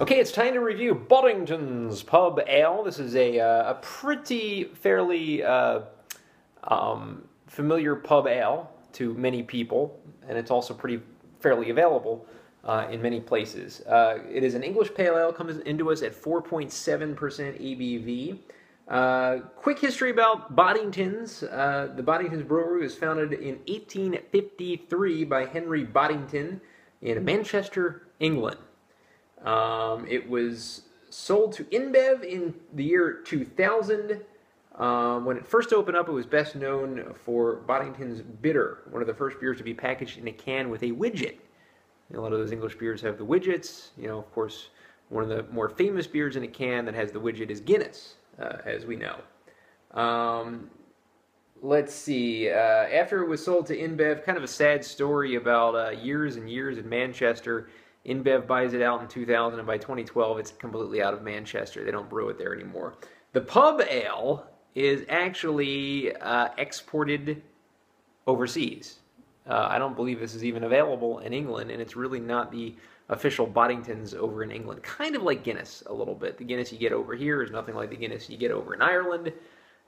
Okay, it's time to review Boddingtons Pub Ale. This is a pretty fairly familiar pub ale to many people, and it's also pretty fairly available in many places. It is an English pale ale, comes into us at 4.7% ABV. Quick history about Boddingtons. The Boddingtons Brewery was founded in 1853 by Henry Boddington in Manchester, England. It was sold to InBev in the year 2000. When it first opened up, it was best known for Boddington's Bitter, one of the first beers to be packaged in a can with a widget. A lot of those English beers have the widgets. You know, of course, one of the more famous beers in a can that has the widget is Guinness, as we know. Let's see. After it was sold to InBev, kind of a sad story about years and years in Manchester. InBev buys it out in 2000, and by 2012, it's completely out of Manchester. They don't brew it there anymore. The pub ale is actually exported overseas. I don't believe this is even available in England, and it's really not the official Boddingtons over in England. Kind of like Guinness a little bit. The Guinness you get over here is nothing like the Guinness you get over in Ireland.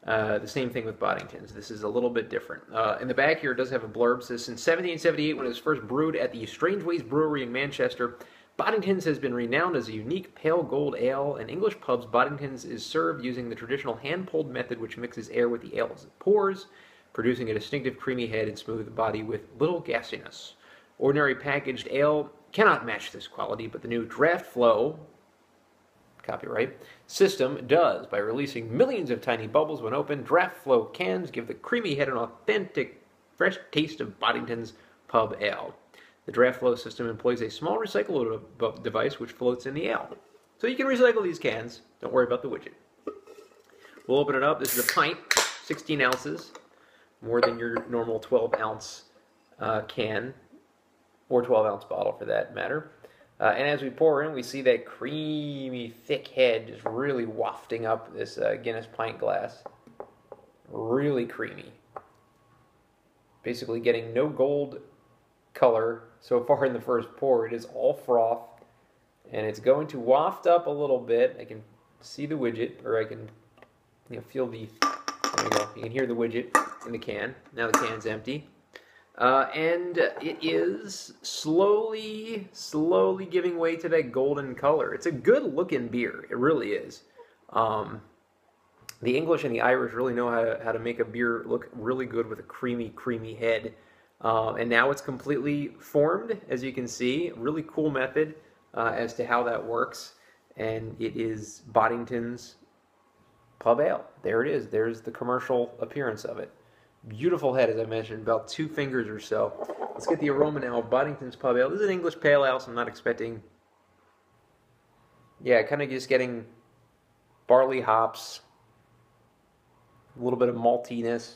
The same thing with Boddingtons. This is a little bit different. In the back here, it does have a blurb. It says, since 1778, when it was first brewed at the Strangeways Brewery in Manchester, Boddingtons has been renowned as a unique pale gold ale. In English pubs, Boddingtons is served using the traditional hand-pulled method, which mixes air with the ale as it pours, producing a distinctive creamy head and smooth body with little gassiness. Ordinary packaged ale cannot match this quality, but the new draft flow, copyright, system does. By releasing millions of tiny bubbles when open, draft flow cans give the creamy head an authentic, fresh taste of Boddington's Pub Ale. The draft flow system employs a small recyclable device which floats in the ale. So you can recycle these cans. Don't worry about the widget. We'll open it up. This is a pint, 16 ounces, more than your normal 12-ounce can, or 12-ounce bottle for that matter. And as we pour in, we see that creamy, thick head just really wafting up this Guinness pint glass. Really creamy. Basically getting no gold color so far in the first pour. It is all froth. And it's going to waft up a little bit. I can see the widget, or I can feel the... There you go. You can hear the widget in the can. Now the can's empty. And it is slowly giving way to that golden color. It's a good-looking beer. It really is. The English and the Irish really know how to make a beer look really good with a creamy head. And now it's completely formed, as you can see. Really cool method as to how that works. And it is Boddington's Pub Ale. There it is. There's the commercial appearance of it. Beautiful head, as I mentioned, about 2 fingers or so. Let's get the aroma now of Boddington's Pub Ale. This is an English pale ale, so I'm not expecting... Yeah, kind of just getting barley hops, a little bit of maltiness.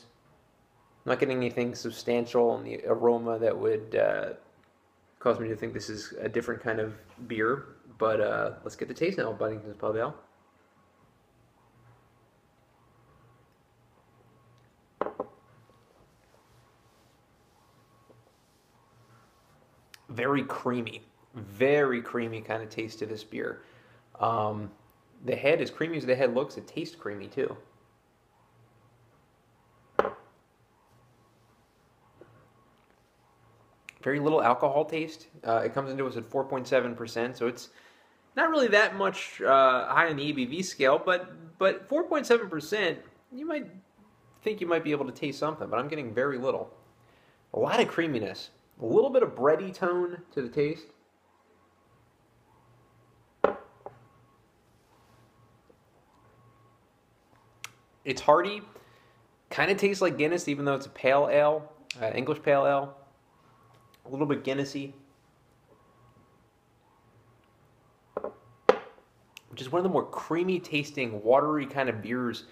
I'm not getting anything substantial in the aroma that would cause me to think this is a different kind of beer. But let's get the taste now of Boddington's Pub Ale. Very creamy kind of taste to this beer. The head, as creamy as the head looks, it tastes creamy too. Very little alcohol taste. It comes into us at 4.7%, so it's not really that much high on the ABV scale, but 4.7%, you might think you might be able to taste something, but I'm getting very little. A lot of creaminess. A little bit of bready tone to the taste. It's hearty. Kind of tastes like Guinness, even though it's a pale ale, English pale ale. A little bit Guinnessy. Which is one of the more creamy tasting, watery kind of beers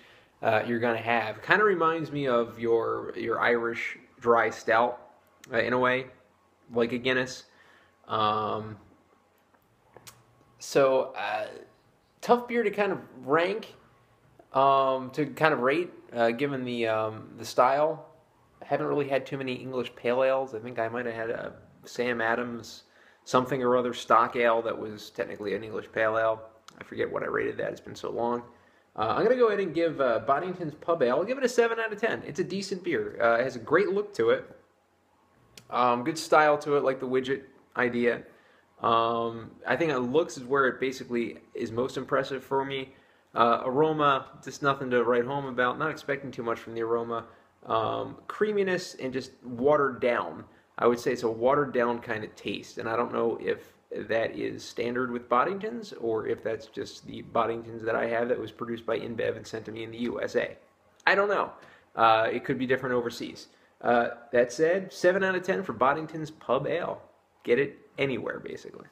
you're going to have. Kind of reminds me of your Irish dry stout in a way. Like a Guinness. Tough beer to kind of rank, to kind of rate, given the style. I haven't really had too many English pale ales. I think I might have had a Sam Adams something or other stock ale that was technically an English pale ale. I forget what I rated that. It's been so long. I'm going to go ahead and give Boddington's Pub Ale, I'll give it a 7 out of 10. It's a decent beer. It has a great look to it. Good style to it, like the widget idea. I think it looks is where it basically is most impressive for me. Aroma, just nothing to write home about. Not expecting too much from the aroma. Creaminess and just watered down. I would say it's a watered down kind of taste, and I don't know if that is standard with Boddingtons or if that's just the Boddingtons that I have that was produced by InBev and sent to me in the USA. I don't know. It could be different overseas. That said, 7 out of 10 for Boddington's Pub Ale. Get it anywhere, basically.